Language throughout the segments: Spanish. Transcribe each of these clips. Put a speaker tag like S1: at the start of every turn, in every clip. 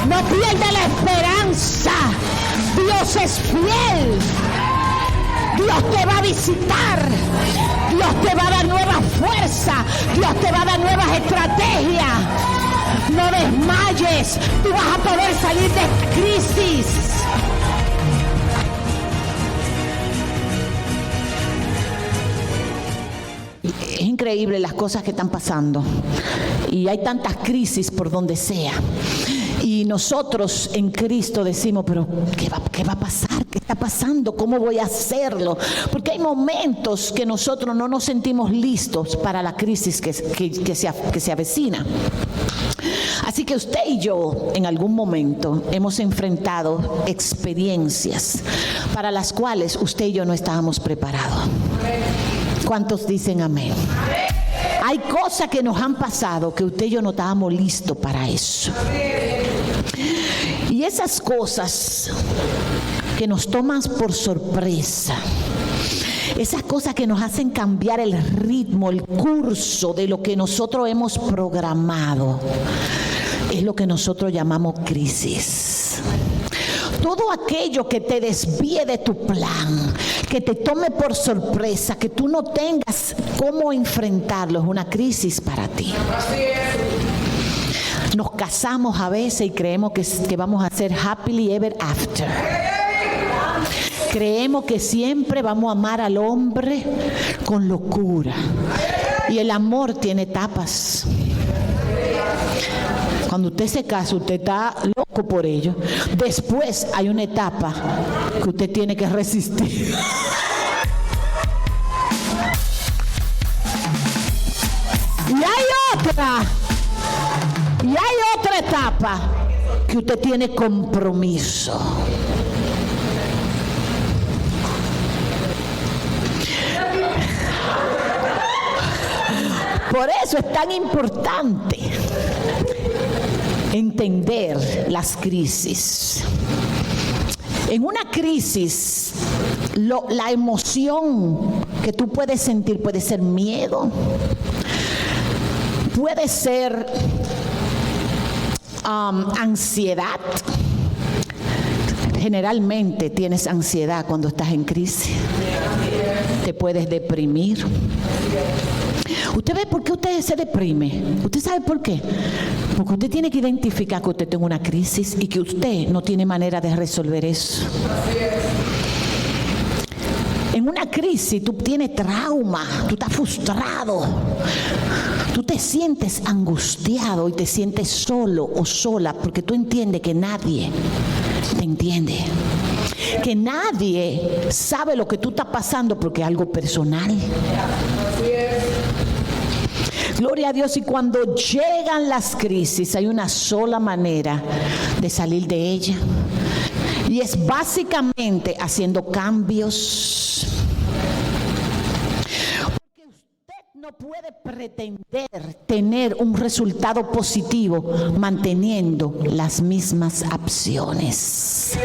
S1: No pierda la esperanza. Dios es fiel. Dios te va a visitar. Dios te va a dar nueva fuerza. Dios te va a dar nuevas estrategias. No desmayes. Tú vas a poder salir de esta crisis. Es increíble las cosas que están pasando. Y hay tantas crisis por donde sea. Y nosotros en Cristo decimos, pero ¿qué va a pasar? ¿Qué está pasando? ¿Cómo voy a hacerlo? Porque hay momentos que nosotros no nos sentimos listos para la crisis que se avecina. Así que usted y yo en algún momento hemos enfrentado experiencias para las cuales usted y yo no estábamos preparados. ¿Cuántos dicen amén? Hay cosas que nos han pasado que usted y yo no estábamos listos para eso. Y esas cosas que nos toman por sorpresa, esas cosas que nos hacen cambiar el ritmo, el curso de lo que nosotros hemos programado, es lo que nosotros llamamos crisis. Todo aquello que te desvíe de tu plan, que te tome por sorpresa, que tú no tengas cómo enfrentarlo, es una crisis para ti. Nos casamos a veces y creemos que vamos a ser happily ever after. Creemos que siempre vamos a amar al hombre con locura. Y el amor tiene etapas. Cuando usted se casa, usted está loco por ello. Después hay una etapa que usted tiene que resistir. Y hay otra etapa que usted tiene compromiso. Por eso es tan importante entender las crisis. En una crisis, la emoción que tú puedes sentir puede ser miedo, puede ser ansiedad. Generalmente tienes ansiedad cuando estás en crisis. Te puedes deprimir. ¿Usted ve por qué usted se deprime? ¿Usted sabe por qué? Porque usted tiene que identificar que usted tiene una crisis y que usted no tiene manera de resolver eso. En una crisis tú tienes trauma, tú estás frustrado, tú te sientes angustiado y te sientes solo o sola porque tú entiendes que nadie te entiende, que nadie sabe lo que tú estás pasando porque es algo personal. Gloria a Dios. Y cuando llegan las crisis hay una sola manera de salir de ella, y es básicamente haciendo cambios. Porque usted no puede pretender tener un resultado positivo manteniendo las mismas acciones.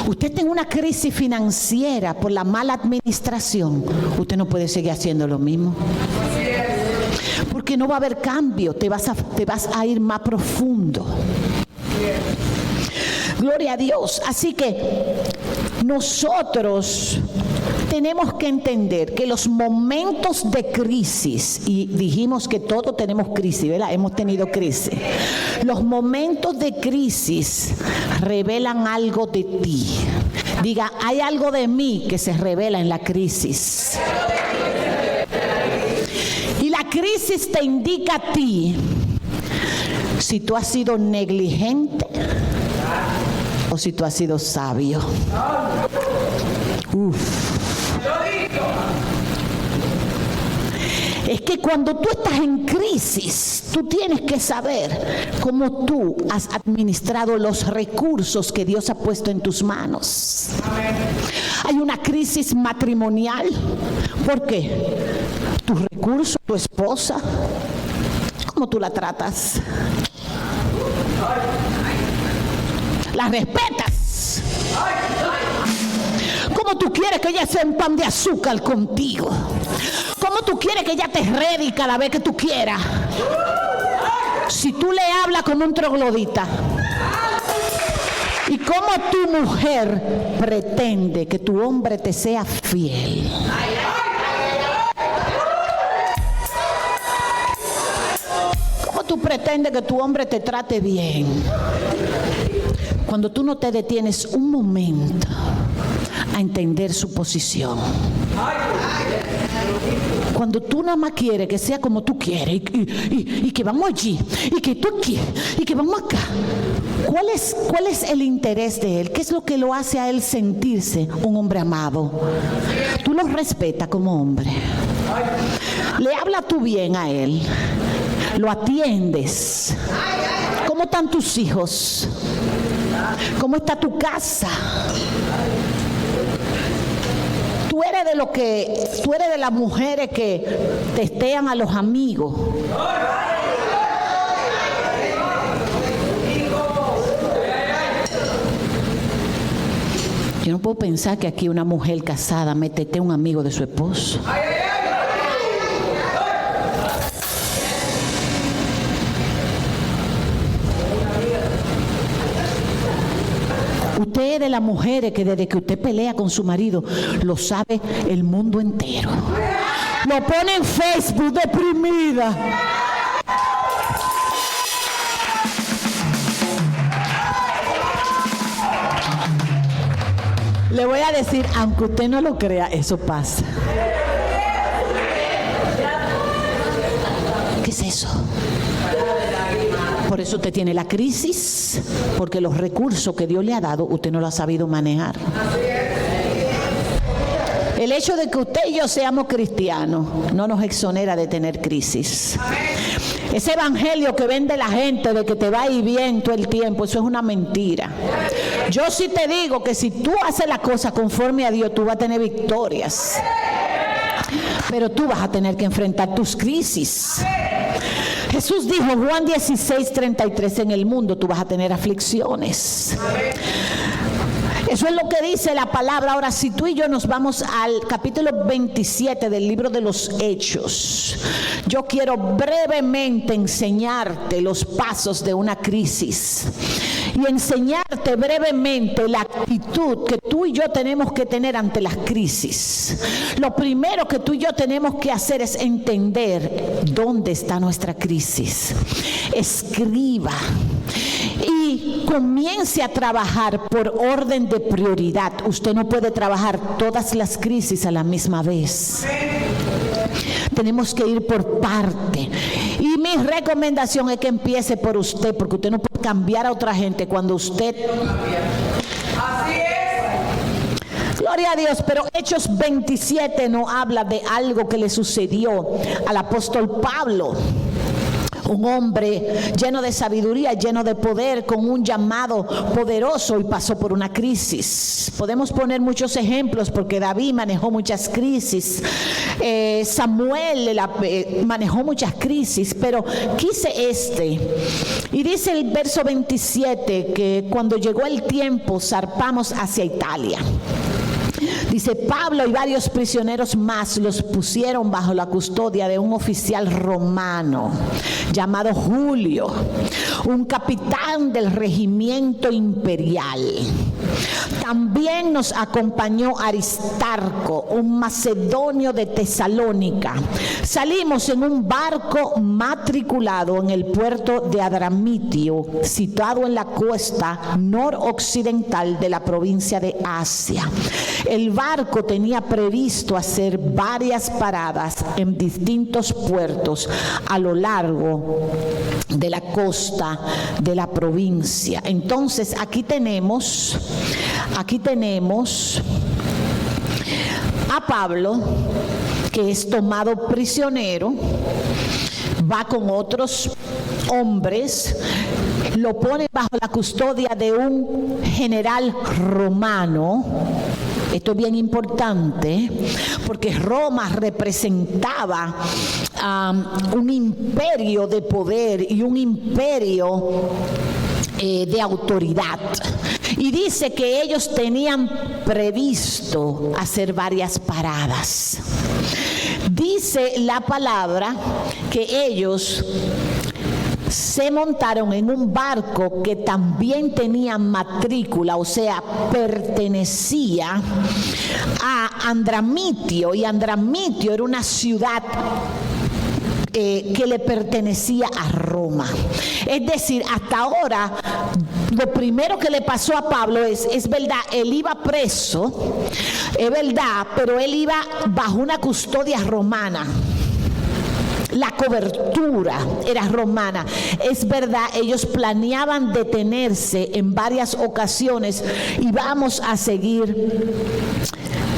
S1: Usted tiene una crisis financiera por la mala administración, usted no puede seguir haciendo lo mismo. Porque no va a haber cambio, te vas a ir más profundo. Gloria a Dios. Así que nosotros tenemos que entender que los momentos de crisis, y dijimos que todos tenemos crisis, ¿verdad? Hemos tenido crisis. Los momentos de crisis revelan algo de ti. Diga, hay algo de mí que se revela en la crisis. Y la crisis te indica a ti si tú has sido negligente o si tú has sido sabio. Es que cuando tú estás en crisis, tú tienes que saber cómo tú has administrado los recursos que Dios ha puesto en tus manos. Hay una crisis matrimonial. ¿Por qué? Tus recursos, tu esposa, ¿cómo tú la tratas? ¿La respetas? ¿Cómo tú quieres que ella sea un pan de azúcar contigo? ¿Cómo tú quieres que ella te rede cada vez que tú quieras? Si tú le hablas como un troglodita, ¿Y cómo tu mujer pretende que tu hombre te sea fiel? ¿Cómo tú pretendes que tu hombre te trate bien cuando tú no te detienes un momento a entender su posición? Cuando tú nada más quieres que sea como tú quieres y que vamos allí y que tú aquí y que vamos acá. ¿Cuál es el interés de él? ¿Qué es lo que lo hace a él sentirse un hombre amado? Tú lo respetas como hombre. Le hablas tú bien a él. Lo atiendes. ¿Cómo están tus hijos? ¿Cómo está tu casa? Tú eres de las mujeres que testean a los amigos. Yo no puedo pensar que aquí una mujer casada me testea a un amigo de su esposo. Usted es de las mujeres que desde que usted pelea con su marido, lo sabe el mundo entero. Lo pone en Facebook deprimida. Le voy a decir, aunque usted no lo crea, eso pasa. ¿Qué es eso? Por eso usted tiene la crisis, porque los recursos que Dios le ha dado, usted no lo ha sabido manejar. El hecho de que usted y yo seamos cristianos no nos exonera de tener crisis. Ese evangelio que vende la gente de que te va a ir bien todo el tiempo, eso es una mentira. Yo sí te digo que si tú haces la cosa conforme a Dios, tú vas a tener victorias. Pero tú vas a tener que enfrentar tus crisis. Jesús dijo, Juan 16:33, en el mundo tú vas a tener aflicciones. Eso es lo que dice la palabra. Ahora, si tú y yo nos vamos al capítulo 27 del libro de los Hechos, yo quiero brevemente enseñarte los pasos de una crisis y enseñarte brevemente la actitud que tú y yo tenemos que tener ante las crisis. Lo primero que tú y yo tenemos que hacer es entender dónde está nuestra crisis. Escriba y comience a trabajar por orden de prioridad. Usted no puede trabajar todas las crisis a la misma vez. Tenemos que ir por parte. Y mi recomendación es que empiece por usted, porque usted no puede cambiar a otra gente cuando usted... Así es. Gloria a Dios, pero Hechos 27 no habla de algo que le sucedió al apóstol Pablo. Un hombre lleno de sabiduría, lleno de poder, con un llamado poderoso, y pasó por una crisis. Podemos poner muchos ejemplos porque David manejó muchas crisis, Samuel manejó muchas crisis, pero quise y dice el verso 27 que cuando llegó el tiempo zarpamos hacia Italia. Dice, Pablo y varios prisioneros más los pusieron bajo la custodia de un oficial romano llamado Julio, un capitán del regimiento imperial. También nos acompañó Aristarco, un macedonio de Tesalónica. Salimos en un barco matriculado en el puerto de Adramitio, situado en la costa noroccidental de la provincia de Asia. El barco tenía previsto hacer varias paradas en distintos puertos a lo largo de la costa de la provincia. Entonces, aquí tenemos a Pablo, que es tomado prisionero, va con otros hombres, lo pone bajo la custodia de un general romano. Esto es bien importante porque Roma representaba un imperio de poder y un imperio de autoridad. Y dice que ellos tenían previsto hacer varias paradas. Dice la palabra que ellos se montaron en un barco que también tenía matrícula, o sea, pertenecía a Adramitio, y Adramitio era una ciudad que le pertenecía a Roma. Es decir, hasta ahora lo primero que le pasó a Pablo es verdad, él iba preso, es verdad, pero él iba bajo una custodia romana. La cobertura era romana. Es verdad, ellos planeaban detenerse en varias ocasiones, y vamos a seguir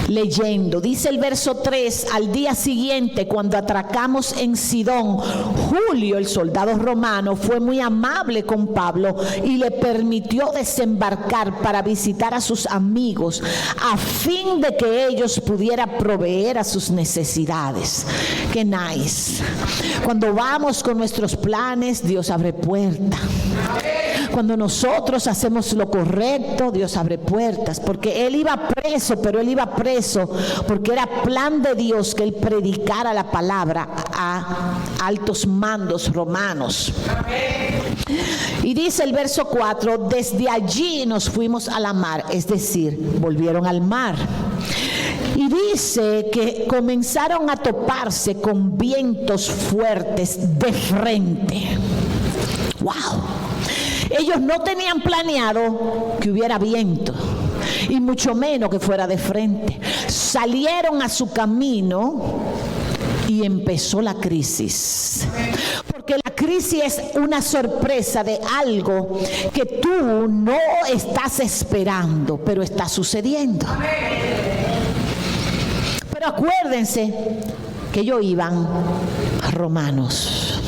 S1: leyendo. Dice el verso 3: al día siguiente, cuando atracamos en Sidón, Julio, el soldado romano, fue muy amable con Pablo y le permitió desembarcar para visitar a sus amigos, a fin de que ellos pudieran proveer a sus necesidades. Qué nice. Cuando vamos con nuestros planes, Dios abre puertas. Cuando nosotros hacemos lo correcto, Dios abre puertas, porque él iba preso, pero él iba preso porque era plan de Dios que él predicara la palabra a altos mandos romanos. Y dice el verso 4: desde allí nos fuimos a la mar, es decir, volvieron al mar. Y dice que comenzaron a toparse con vientos fuertes de frente. ¡Wow! Ellos no tenían planeado que hubiera viento, y mucho menos que fuera de frente. Salieron a su camino y empezó la crisis. Porque la crisis es una sorpresa de algo que tú no estás esperando, pero está sucediendo. Pero acuérdense que ellos iban a Romanos.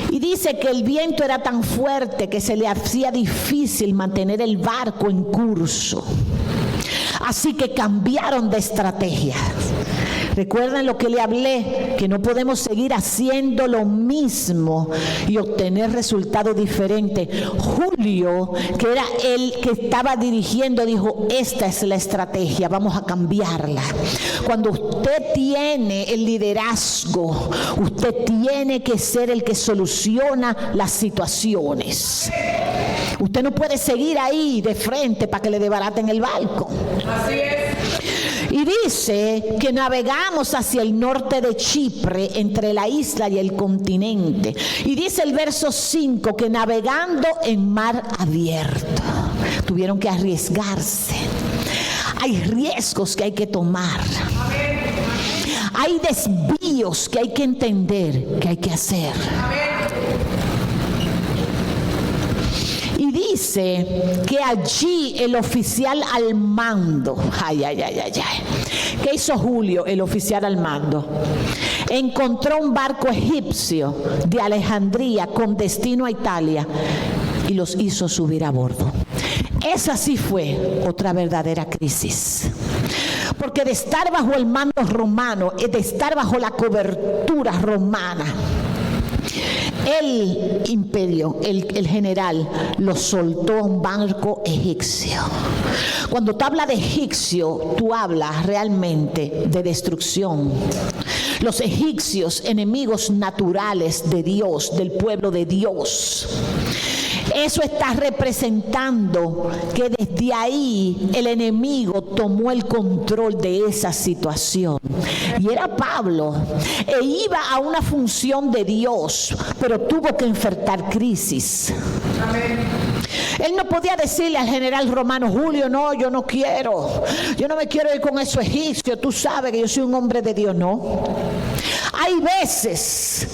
S1: Y dice que el viento era tan fuerte que se le hacía difícil mantener el barco en curso. Así que cambiaron de estrategia. Recuerden lo que le hablé, que no podemos seguir haciendo lo mismo y obtener resultados diferentes. Julio, que era el que estaba dirigiendo, dijo: esta es la estrategia, vamos a cambiarla. Cuando usted tiene el liderazgo, usted tiene que ser el que soluciona las situaciones. Usted no puede seguir ahí de frente para que le desbaraten el barco. Así es. Y dice que navegamos hacia el norte de Chipre, entre la isla y el continente. Y dice el verso 5 que navegando en mar abierto, tuvieron que arriesgarse. Hay riesgos que hay que tomar. Hay desvíos que hay que entender que hay que hacer. Y dice que allí el oficial al mando, ¿qué hizo Julio, el oficial al mando? Encontró un barco egipcio de Alejandría con destino a Italia y los hizo subir a bordo. Esa sí fue otra verdadera crisis. Porque de estar bajo el mando romano, de estar bajo la cobertura romana, el imperio, el general, lo soltó a un barco egipcio. Cuando tú hablas de egipcio, tú hablas realmente de destrucción. Los egipcios, enemigos naturales de Dios, del pueblo de Dios. Eso está representando que desde ahí el enemigo tomó el control de esa situación. Y era Pablo, e iba a una función de Dios, pero tuvo que enfrentar crisis. Amén. Él no podía decirle al general romano: Julio, no, yo no me quiero ir con esos egipcios, tú sabes que yo soy un hombre de Dios. No. Hay veces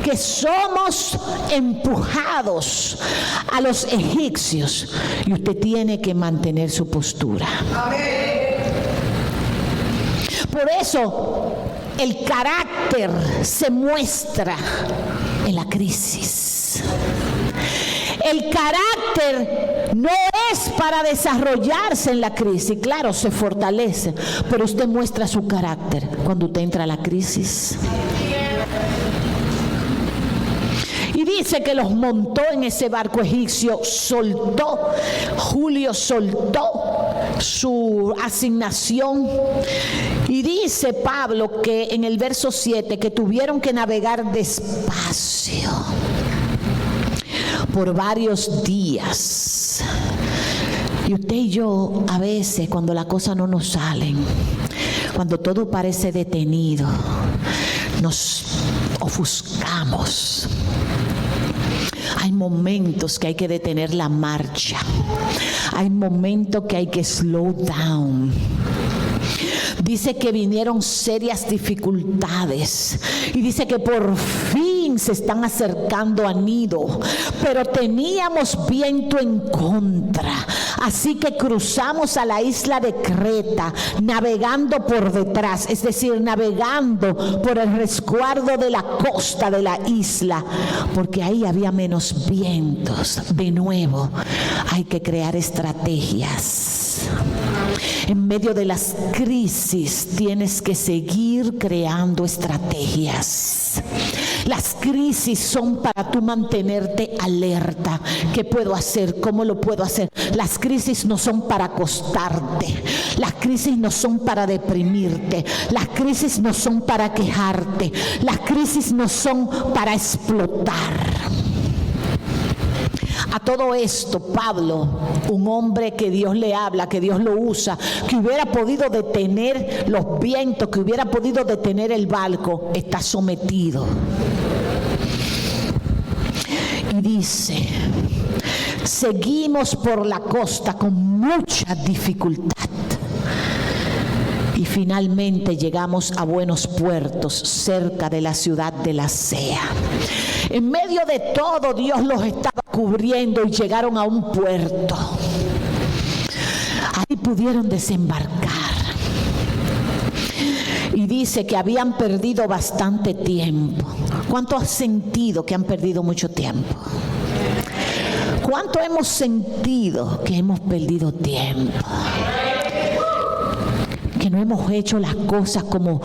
S1: que somos empujados a los egipcios y usted tiene que mantener su postura. Amén. Por eso el carácter se muestra en la crisis. El carácter no es para desarrollarse en la crisis. Claro, se fortalece, pero usted muestra su carácter cuando usted entra a la crisis. Y dice que los montó en ese barco egipcio, Julio soltó su asignación. Y dice Pablo que en el verso 7 que tuvieron que navegar despacio. por varios días. Y usted y yo, a veces, cuando las cosas no nos salen, cuando todo parece detenido, nos ofuscamos. Hay momentos que hay que detener la marcha. Hay momentos que hay que slow down. Dice que vinieron serias dificultades y dice que por fin se están acercando a Nido, pero teníamos viento en contra, así que cruzamos a la isla de Creta, navegando por detrás, es decir, navegando por el resguardo de la costa de la isla, porque ahí había menos vientos. De nuevo, hay que crear estrategias. En medio de las crisis tienes que seguir creando estrategias. Las crisis son para tú mantenerte alerta. ¿Qué puedo hacer? ¿Cómo lo puedo hacer? Las crisis no son para acostarte. Las crisis no son para deprimirte. Las crisis no son para quejarte. Las crisis no son para explotar. A todo esto, Pablo, un hombre que Dios le habla, que Dios lo usa, que hubiera podido detener los vientos, que hubiera podido detener el barco, está sometido. Y dice, seguimos por la costa con mucha dificultad. Y finalmente llegamos a buenos puertos cerca de la ciudad de Lasea. En medio de todo, Dios los estaba cubriendo y llegaron a un puerto. Ahí pudieron desembarcar. Y dice que habían perdido bastante tiempo. ¿Cuánto has sentido que han perdido mucho tiempo? ¿Cuánto hemos sentido que hemos perdido tiempo? Que no hemos hecho las cosas como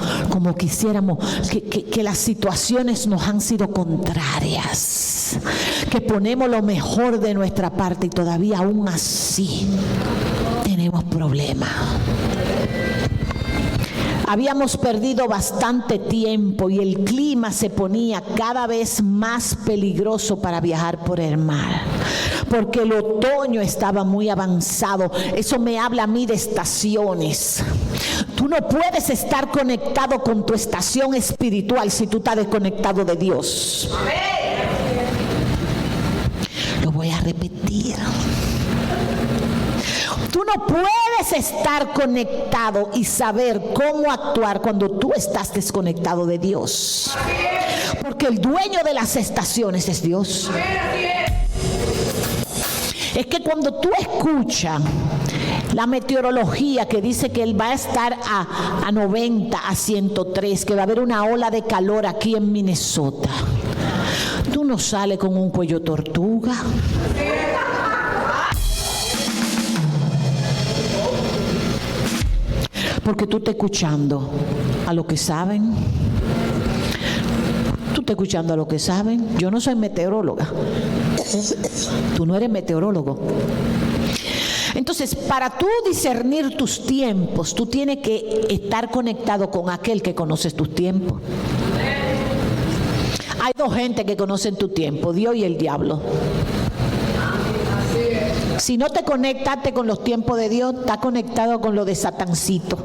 S1: quisiéramos, que las situaciones nos han sido contrarias, que ponemos lo mejor de nuestra parte y todavía aún así tenemos problemas. Habíamos perdido bastante tiempo y el clima se ponía cada vez más peligroso para viajar por el mar, porque el otoño estaba muy avanzado. Eso me habla a mí de estaciones. Tú no puedes estar conectado con tu estación espiritual si tú estás desconectado de Dios. Lo voy a repetir. Tú no puedes estar conectado y saber cómo actuar cuando tú estás desconectado de Dios. Porque el dueño de las estaciones es Dios. Es que cuando tú escuchas la meteorología que dice que él va a estar a 90, a 103, que va a haber una ola de calor aquí en Minnesota, tú no sales con un cuello tortuga. Porque tú estás escuchando a lo que saben. Tú estás escuchando a lo que saben. Yo no soy meteoróloga. Tú no eres meteorólogo. Entonces, para tú discernir tus tiempos, tú tienes que estar conectado con aquel que conoce tus tiempos. Hay dos gente que conocen tu tiempo, Dios y el diablo. Si no te conectaste con los tiempos de Dios, estás conectado con lo de Satancito.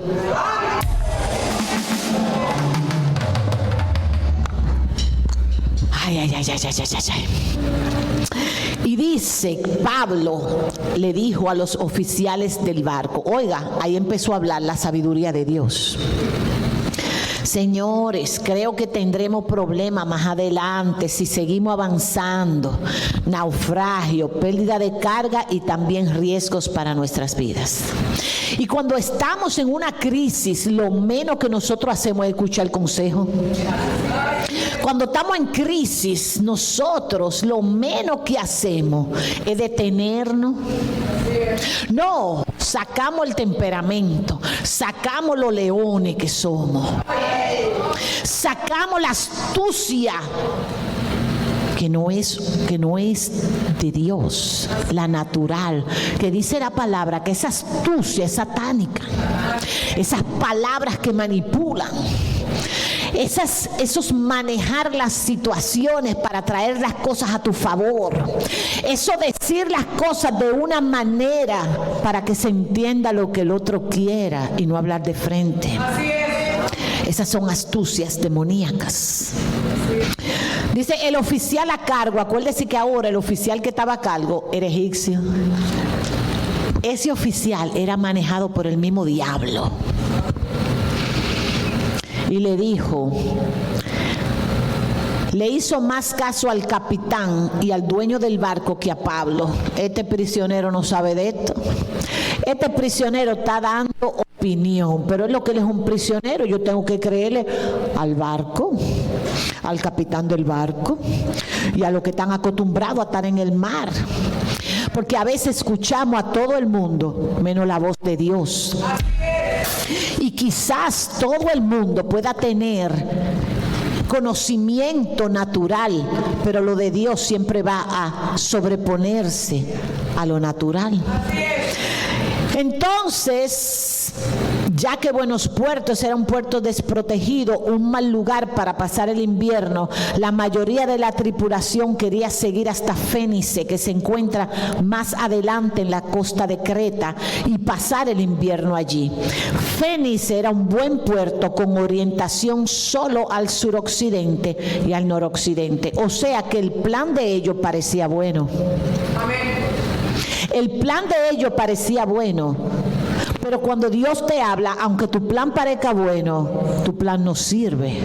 S1: Ay. Y dice, Pablo le dijo a los oficiales del barco, oiga, ahí empezó a hablar la sabiduría de Dios. Señores, creo que tendremos problemas más adelante si seguimos avanzando. Naufragio, pérdida de carga y también riesgos para nuestras vidas. Y cuando estamos en una crisis, lo menos que nosotros hacemos es escuchar el consejo. Cuando estamos en crisis, nosotros lo menos que hacemos es detenernos. No, sacamos el temperamento, sacamos los leones que somos, sacamos la astucia que no es de Dios, la natural, que dice la palabra que esa astucia es satánica, esas palabras que manipulan. esos manejar las situaciones para traer las cosas a tu favor. Eso decir las cosas de una manera para que se entienda lo que el otro quiera y no hablar de frente.
S2: Así es.
S1: Esas son astucias demoníacas. Dice el oficial a cargo, acuérdese que ahora el oficial que estaba a cargo era egipcio. Ese oficial era manejado por el mismo diablo. Y le dijo, le hizo más caso al capitán y al dueño del barco que a Pablo. Este prisionero no sabe de esto. Este prisionero está dando opinión, pero es lo que él es un prisionero. Yo tengo que creerle al barco, al capitán del barco y a los que están acostumbrados a estar en el mar. Porque a veces escuchamos a todo el mundo menos la voz de Dios. Y quizás todo el mundo pueda tener conocimiento natural, pero lo de Dios siempre va a sobreponerse a lo natural. Entonces, ya que Buenos Puertos era un puerto desprotegido, un mal lugar para pasar el invierno, la mayoría de la tripulación quería seguir hasta Fénice, que se encuentra más adelante en la costa de Creta, y pasar el invierno allí. Fénice era un buen puerto con orientación solo al suroccidente y al noroccidente, o sea que el plan de ellos parecía bueno.
S2: Amén.
S1: El plan de ellos parecía bueno, pero cuando Dios te habla, aunque tu plan parezca bueno, tu plan no sirve.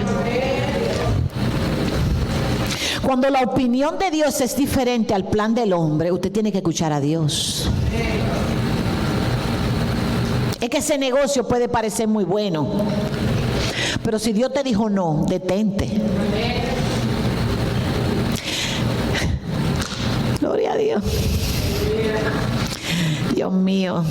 S1: Cuando la opinión de Dios es diferente al plan del hombre, usted tiene que escuchar a Dios. Es que ese negocio puede parecer muy bueno, pero si Dios te dijo no, detente. Gloria a Dios. Dios mío.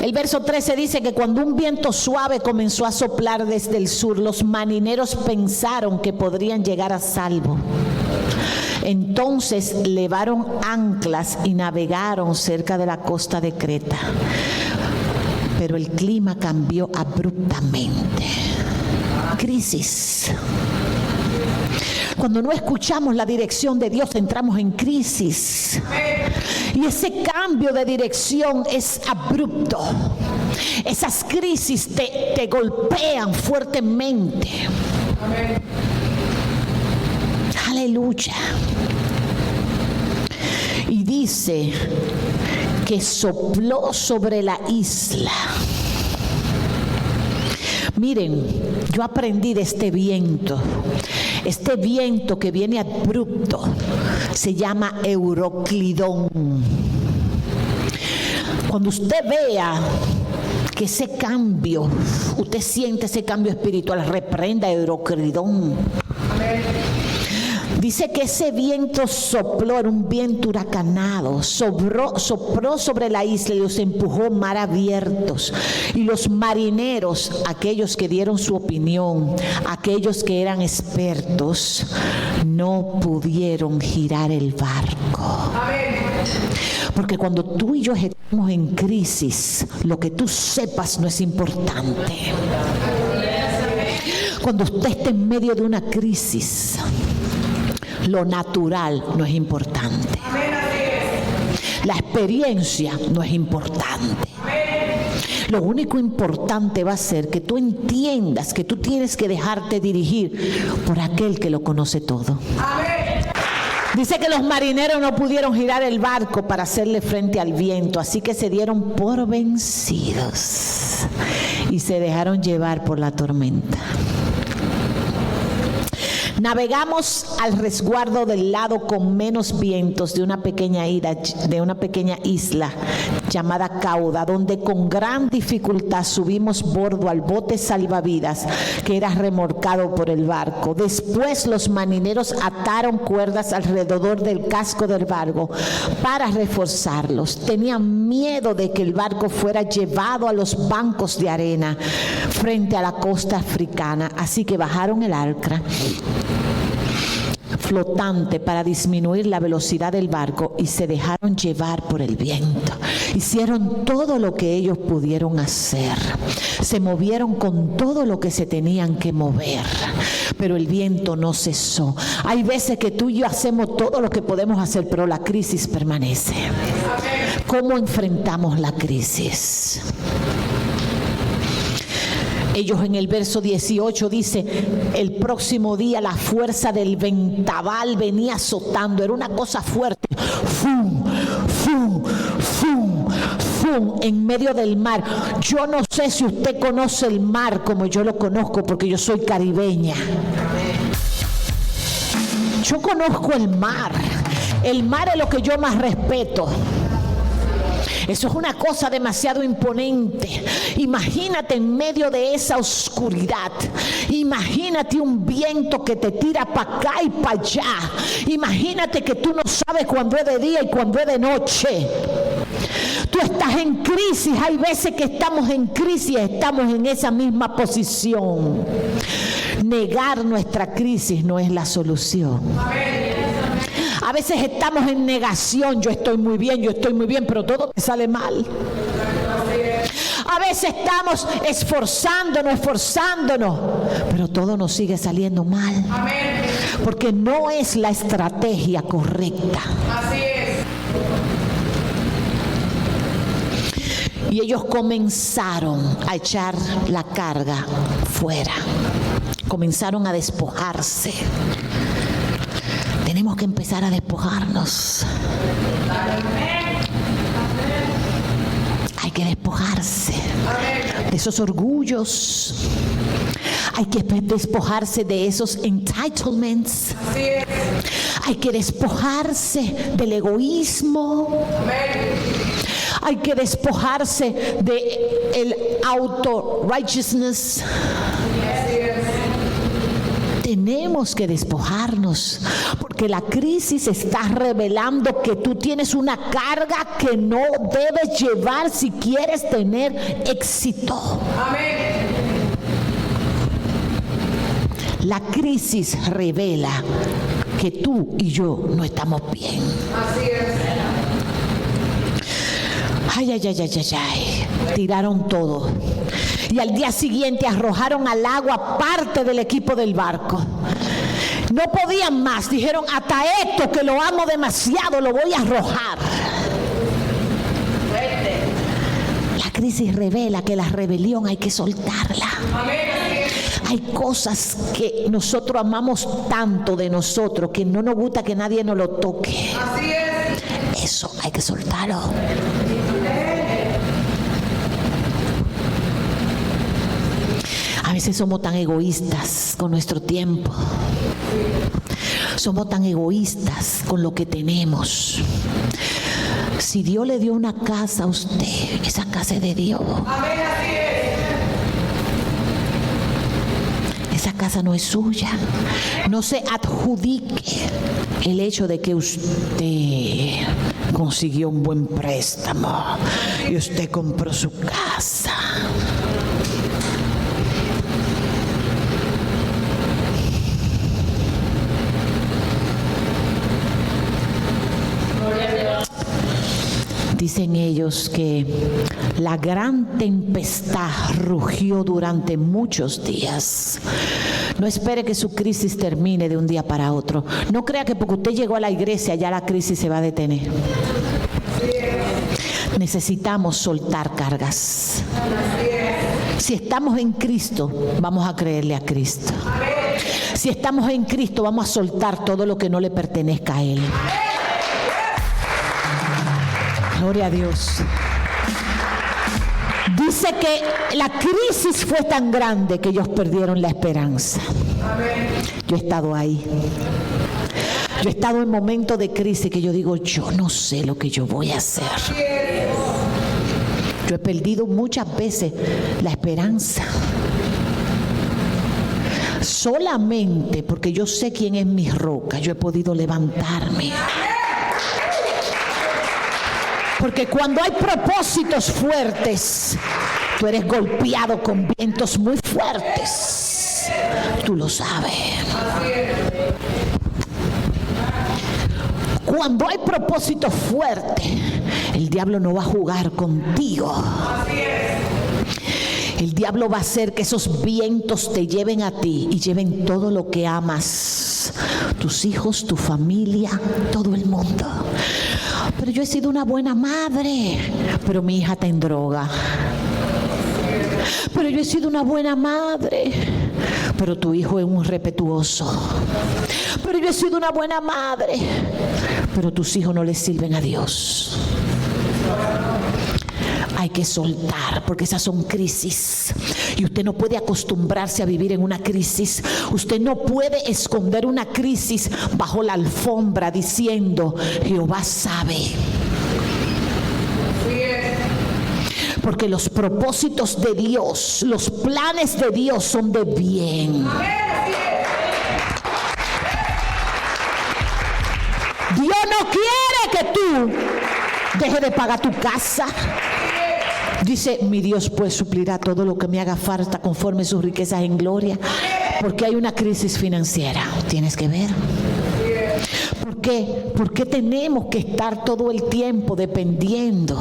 S1: El verso 13 dice que cuando un viento suave comenzó a soplar desde el sur, los marineros pensaron que podrían llegar a salvo. Entonces levaron anclas y navegaron cerca de la costa de Creta. Pero el clima cambió abruptamente. Crisis. Cuando no escuchamos la dirección de Dios, entramos en crisis. Y ese cambio de dirección es abrupto. Esas crisis te golpean fuertemente. Aleluya. Y dice que sopló sobre la isla. Miren, yo aprendí de este viento. Este viento que viene abrupto se llama Euroclidón. Cuando usted vea que ese cambio, usted siente ese cambio espiritual, reprenda Euroclidón. Dice que ese viento sopló, era un viento huracanado, sopló sobre la isla y los empujó mar abiertos. Y los marineros, aquellos que dieron su opinión, aquellos que eran expertos, no pudieron girar el barco. Porque cuando tú y yo estamos en crisis, lo que tú sepas no es importante. Cuando usted está en medio de una crisis, lo natural no es importante. La experiencia no es importante. Lo único importante va a ser que tú entiendas que tú tienes que dejarte dirigir por aquel que lo conoce todo. Dice que los marineros no pudieron girar el barco para hacerle frente al viento, así que se dieron por vencidos y se dejaron llevar por la tormenta. Navegamos al resguardo del lado con menos vientos de una pequeña isla llamada Cauda, donde con gran dificultad subimos bordo al bote salvavidas que era remolcado por el barco. Después los marineros ataron cuerdas alrededor del casco del barco para reforzarlos. Tenían miedo de que el barco fuera llevado a los bancos de arena frente a la costa africana, así que bajaron el ancla. flotante para disminuir la velocidad del barco y se dejaron llevar por el viento. Hicieron todo lo que ellos pudieron hacer. Se movieron con todo lo que se tenían que mover, pero el viento no cesó. Hay veces que tú y yo hacemos todo lo que podemos hacer, pero la crisis permanece. ¿Cómo enfrentamos la crisis? Ellos en el verso 18 dice, el próximo día la fuerza del vendaval venía azotando, era una cosa fuerte, ¡fum! ¡fum! ¡fum! ¡fum! En medio del mar. Yo no sé si usted conoce el mar como yo lo conozco, porque yo soy caribeña. Yo conozco el mar. El mar es lo que yo más respeto. Eso es una cosa demasiado imponente. Imagínate en medio de esa oscuridad. Imagínate un viento que te tira para acá y para allá. Imagínate que tú no sabes cuándo es de día y cuándo es de noche. Tú estás en crisis. Hay veces que estamos en crisis, estamos en esa misma posición. Negar nuestra crisis no es la solución. A veces estamos en negación, yo estoy muy bien, pero todo te sale mal. A veces estamos esforzándonos, pero todo nos sigue saliendo mal. Porque no es la estrategia correcta.
S2: Así es.
S1: Y ellos comenzaron a echar la carga fuera. Comenzaron a despojarse. Tenemos que empezar a despojarnos. Hay que despojarse de esos orgullos. Hay que despojarse de esos entitlements. Hay que despojarse del egoísmo. Hay que despojarse del auto-righteousness. Tenemos que despojarnos, porque la crisis está revelando que tú tienes una carga que no debes llevar si quieres tener éxito. Amén. La crisis revela que tú y yo no estamos bien.
S2: Así es.
S1: Ay. Tiraron todo. Y al día siguiente arrojaron al agua parte del equipo del barco. No podían más. Dijeron, hasta esto que lo amo demasiado lo voy a arrojar. La crisis revela que la rebelión hay que soltarla. Hay cosas que nosotros amamos tanto de nosotros que no nos gusta que nadie nos lo toque.
S2: Así es.
S1: Eso hay que soltarlo. A veces somos tan egoístas con nuestro tiempo. Somos tan egoístas con lo que tenemos. Si Dios le dio una casa a usted, esa casa es de Dios.
S2: Amén, así es.
S1: Esa casa no es suya. No se adjudique el hecho de que usted consiguió un buen préstamo y usted compró su casa. Dicen ellos que la gran tempestad rugió durante muchos días. No espere que su crisis termine de un día para otro. No crea que porque usted llegó a la iglesia ya la crisis se va a detener. Necesitamos soltar cargas. Si estamos en Cristo, vamos a creerle a Cristo. Si estamos en Cristo, vamos a soltar todo lo que no le pertenezca a Él. Gloria a Dios. Dice que la crisis fue tan grande que ellos perdieron la esperanza. Yo he estado ahí. Yo he estado en momentos de crisis que yo digo, yo no sé lo que yo voy a hacer. Yo he perdido muchas veces la esperanza. Solamente porque yo sé quién es mi roca, yo he podido levantarme. Porque cuando hay propósitos fuertes, tú eres golpeado con vientos muy fuertes. Tú lo sabes. cuando hay propósito fuerte, el diablo no va a jugar contigo.
S2: Así es.
S1: El diablo va a hacer que esos vientos te lleven a ti y lleven todo lo que amas, tus hijos, tu familia, todo el mundo. Pero yo he sido una buena madre, pero mi hija está en droga. Pero yo he sido una buena madre, pero tu hijo es un irrespetuoso. Pero yo he sido una buena madre, pero tus hijos no le sirven a Dios. Hay que soltar, porque esas son crisis. Y usted no puede acostumbrarse a vivir en una crisis. Usted no puede esconder una crisis bajo la alfombra diciendo, Jehová sabe. Porque los propósitos de Dios, los planes de Dios son de bien. Dios no quiere que tú dejes de pagar tu casa. Dice, mi Dios pues suplirá todo lo que me haga falta conforme sus riquezas en gloria. Porque hay una crisis financiera. Tienes que ver. ¿Por qué? ¿Por qué tenemos que estar todo el tiempo dependiendo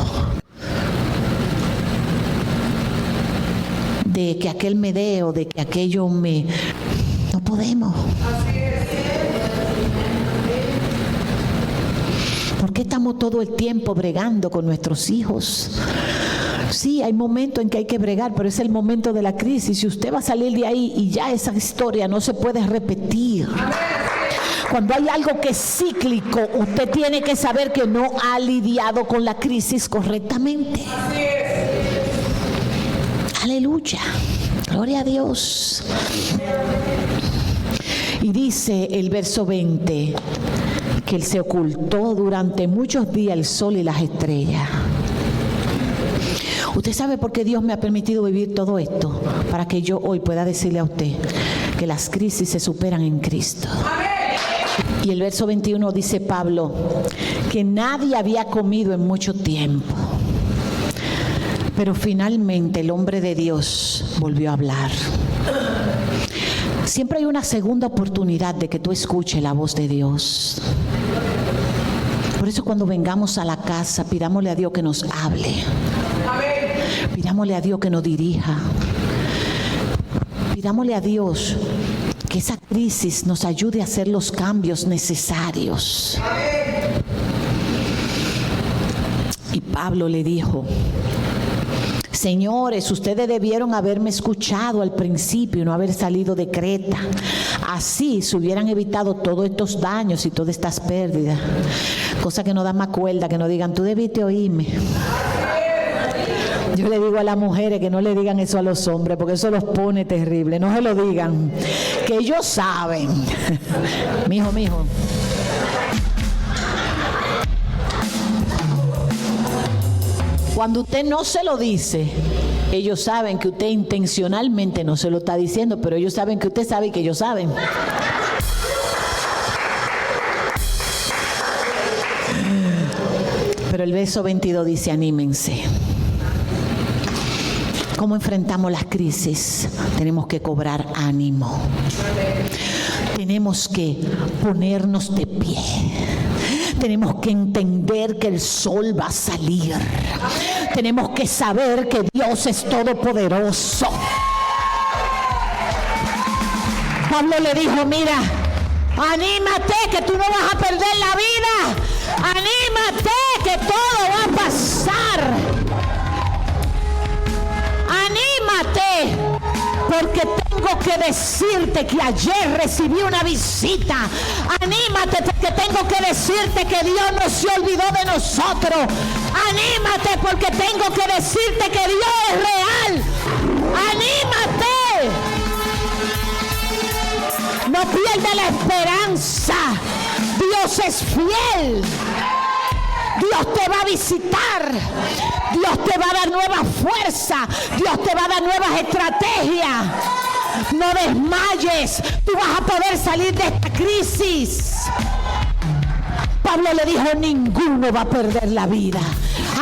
S1: de que aquel me dé o de que aquello me... No podemos. ¿Por qué estamos todo el tiempo bregando con nuestros hijos? Sí, hay momentos en que hay que bregar, pero es el momento de la crisis y usted va a salir de ahí y ya esa historia no se puede repetir. Cuando hay algo que es cíclico, usted tiene que saber que no ha lidiado con la crisis correctamente. Aleluya, gloria a Dios. Y dice el verso 20 que Él se ocultó durante muchos días el sol y las estrellas. Usted sabe por qué Dios me ha permitido vivir todo esto, para que yo hoy pueda decirle a usted que las crisis se superan en Cristo. Y el verso 21 dice Pablo que nadie había comido en mucho tiempo. Pero finalmente el hombre de Dios volvió a hablar. Siempre hay una segunda oportunidad de que tú escuches la voz de Dios. Por eso cuando vengamos a la casa, pidámosle a Dios que nos hable. Pidámosle a Dios que nos dirija. Pidámosle a Dios que esa crisis nos ayude a hacer los cambios necesarios. Y Pablo le dijo, señores, ustedes debieron haberme escuchado al principio y no haber salido de Creta. Así se hubieran evitado todos estos daños y todas estas pérdidas. Cosa que no da más cuerda, que no digan, tú debiste oírme. Yo le digo a las mujeres que no le digan eso a los hombres, porque eso los pone terrible. No se lo digan, que ellos saben. Mijo. Cuando usted no se lo dice, ellos saben que usted intencionalmente no se lo está diciendo, pero ellos saben que usted sabe y que ellos saben. Pero el verso 22 dice, anímense. ¿Cómo enfrentamos las crisis? Tenemos que cobrar ánimo. Tenemos que ponernos de pie. Tenemos que entender que el sol va a salir. Tenemos que saber que Dios es todopoderoso. Pablo le dijo, mira, anímate que tú no vas a perder la vida. Anímate que todo va a pasar. Anímate, porque tengo que decirte que ayer recibí una visita. Anímate, porque tengo que decirte que Dios no se olvidó de nosotros. Anímate, porque tengo que decirte que Dios es real. Anímate. No pierdas la esperanza. Dios es fiel. Dios te va a visitar. Dios te va a dar nueva fuerza. Dios te va a dar nuevas estrategias. No desmayes. Tú vas a poder salir de esta crisis. Pablo le dijo, ninguno va a perder la vida.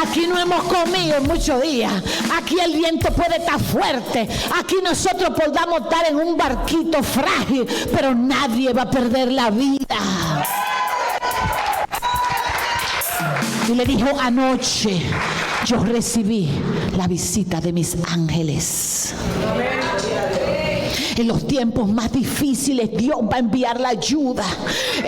S1: Aquí no hemos comido en muchos días. Aquí el viento puede estar fuerte. Aquí nosotros podamos estar en un barquito frágil, pero nadie va a perder la vida. Y le dijo: anoche yo recibí la visita de mis ángeles. En los tiempos más difíciles Dios va a enviar la ayuda.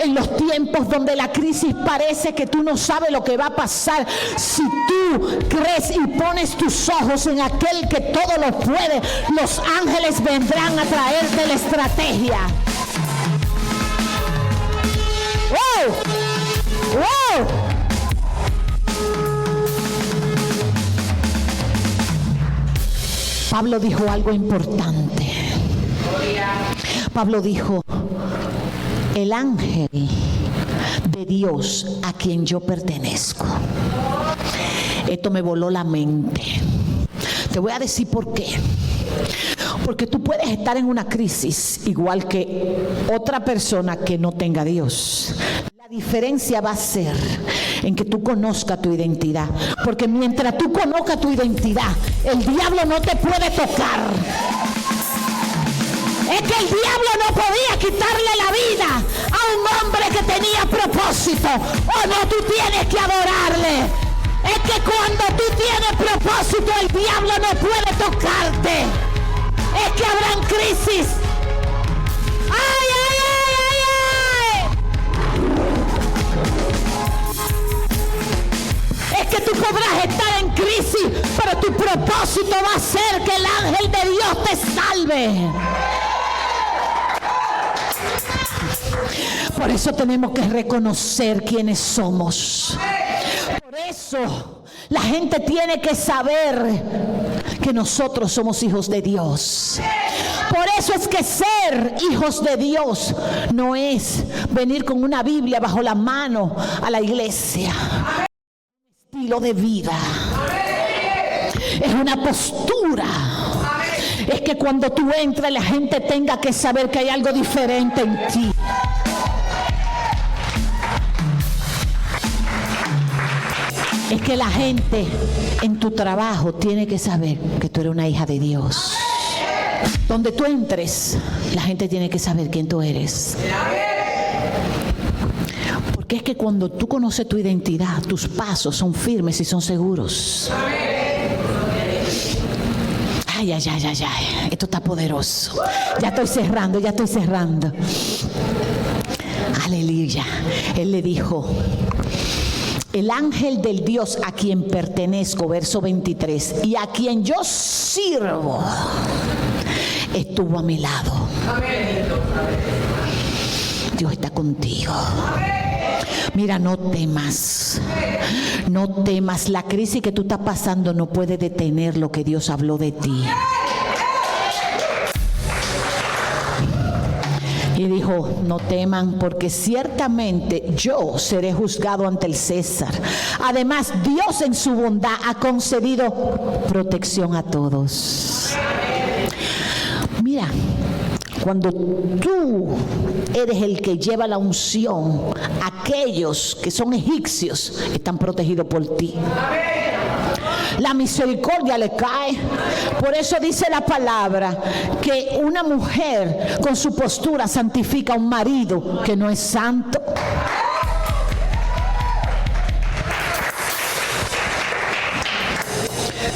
S1: En los tiempos donde la crisis parece que tú no sabes lo que va a pasar, si tú crees y pones tus ojos en aquel que todo lo puede, los ángeles vendrán a traerte la estrategia. ¡Wow! ¡Wow! Pablo dijo algo importante. Pablo dijo: el ángel de Dios a quien yo pertenezco. Esto me voló la mente. Te voy a decir por qué. Porque tú puedes estar en una crisis igual que otra persona que no tenga a Dios. La diferencia va a ser en que tú conozcas tu identidad. Porque mientras tú conozcas tu identidad, el diablo no te puede tocar. Es que el diablo no podía quitarle la vida a un hombre que tenía propósito. Oh, no, tú tienes que adorarle. Es que cuando tú tienes propósito, el diablo no puede tocarte. Es que habrán crisis. ¡Ay, ay, ay, ay, ay! Es que tú podrás estar en crisis, pero tu propósito va a ser que el ángel de Dios te salve. Por eso tenemos que reconocer quiénes somos. Por eso la gente tiene que saber que nosotros somos hijos de Dios. Por eso es que ser hijos de Dios no es venir con una Biblia bajo la mano a la iglesia. Es un estilo de vida. Es una postura. Es que cuando tú entras, la gente tenga que saber que hay algo diferente en ti. Es que la gente en tu trabajo tiene que saber que tú eres una hija de Dios. Donde tú entres, la gente tiene que saber quién tú eres. Porque es que cuando tú conoces tu identidad, tus pasos son firmes y son seguros. Ay, ay, ay, ay, ay. Esto está poderoso. Ya estoy cerrando. Aleluya. Él le dijo: el ángel del Dios a quien pertenezco, verso 23, y a quien yo sirvo, estuvo a mi lado. Dios está contigo. Mira, no temas. No temas. La crisis que tú estás pasando no puede detener lo que Dios habló de ti. Y dijo: no teman, porque ciertamente yo seré juzgado ante el César. Además, Dios en su bondad ha concedido protección a todos. Mira, cuando tú eres el que lleva la unción, aquellos que son egipcios están protegidos por ti. La misericordia le cae. Por eso dice la palabra que una mujer con su postura santifica a un marido que no es santo.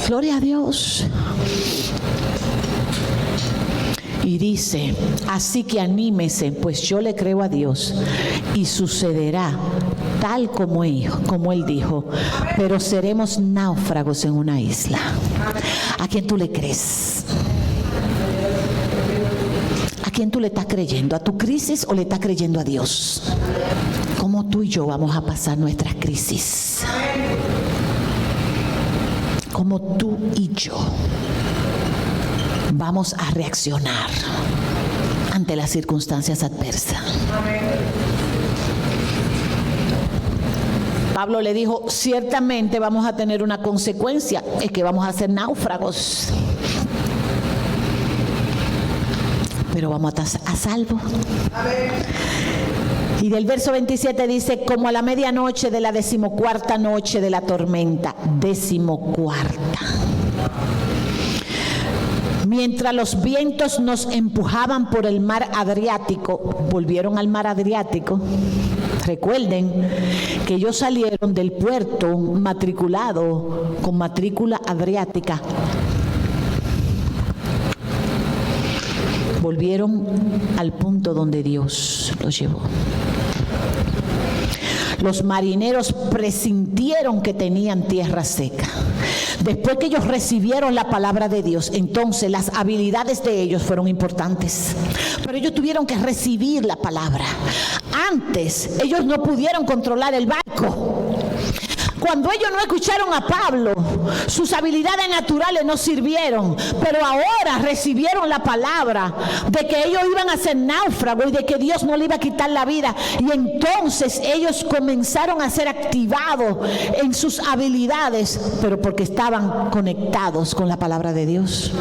S1: Gloria a Dios. Y dice: así que anímese, pues yo le creo a Dios y sucederá tal como él dijo, pero seremos náufragos en una isla. ¿A quién tú le crees? ¿A quién tú le estás creyendo? ¿A tu crisis o le estás creyendo a Dios? ¿Cómo tú y yo vamos a pasar nuestras crisis? ¿Cómo tú y yo vamos a reaccionar ante las circunstancias adversas? Pablo le dijo: ciertamente vamos a tener una consecuencia, es que vamos a ser náufragos, pero vamos a estar a salvo. Y del verso 27 dice: como a la medianoche de la 14ª noche de la tormenta, 14ª. Mientras los vientos nos empujaban por el mar Adriático, volvieron al mar Adriático. Recuerden que ellos salieron del puerto matriculado con matrícula adriática. Volvieron al punto donde Dios los llevó. Los marineros presintieron que tenían tierra seca. Después que ellos recibieron la palabra de Dios, entonces las habilidades de ellos fueron importantes. Pero ellos tuvieron que recibir la palabra. Antes, ellos no pudieron controlar el barco. Cuando ellos no escucharon a Pablo, sus habilidades naturales no sirvieron, pero ahora recibieron la palabra de que ellos iban a ser náufragos y de que Dios no le iba a quitar la vida. Y entonces ellos comenzaron a ser activados en sus habilidades, pero porque estaban conectados con la palabra de Dios.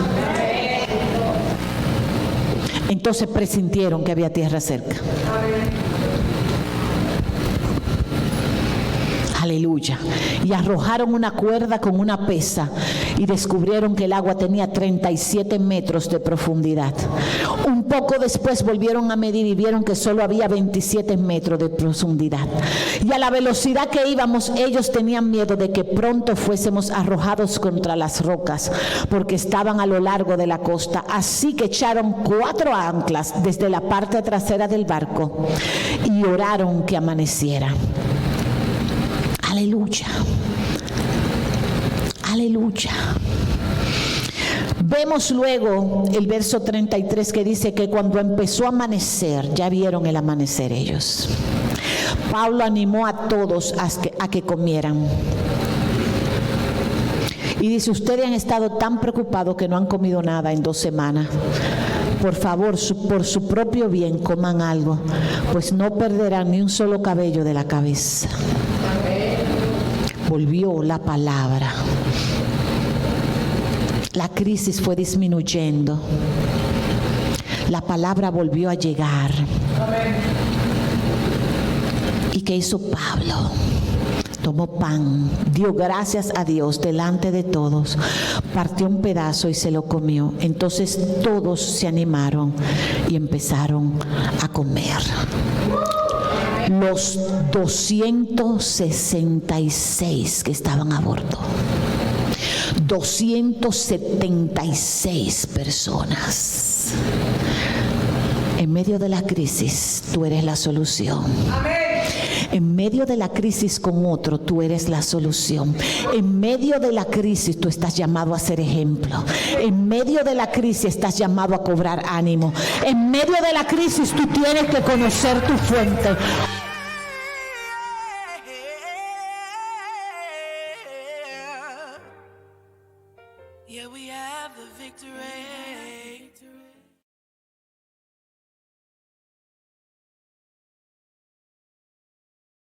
S1: Entonces presintieron que había tierra cerca. Aleluya. Y arrojaron una cuerda con una pesa y descubrieron que el agua tenía 37 metros de profundidad. Un poco después volvieron a medir y vieron que solo había 27 metros de profundidad. Y a la velocidad que íbamos, ellos tenían miedo de que pronto fuésemos arrojados contra las rocas, porque estaban a lo largo de la costa. Así que echaron 4 anclas desde la parte trasera del barco y oraron que amaneciera. Aleluya. Aleluya. Vemos luego el verso 33 que dice que cuando empezó a amanecer, ya vieron el amanecer ellos. Pablo animó a todos a que comieran. Y dice, ustedes han estado tan preocupados que no han comido nada en 2 semanas. Por favor, por su propio bien, coman algo, pues no perderán ni un solo cabello de la cabeza. Volvió la palabra. La crisis fue disminuyendo. La palabra volvió a llegar. ¿Y qué hizo Pablo? Tomó pan, dio gracias a Dios delante de todos, partió un pedazo y se lo comió. Entonces todos se animaron y empezaron a comer. Los 266 que estaban a bordo. 276 personas. En medio de la crisis, tú eres la solución. En medio de la crisis con otro, tú eres la solución. En medio de la crisis, tú estás llamado a ser ejemplo. En medio de la crisis, estás llamado a cobrar ánimo. En medio de la crisis, tú tienes que conocer tu fuente.
S2: Yeah, we have the victory.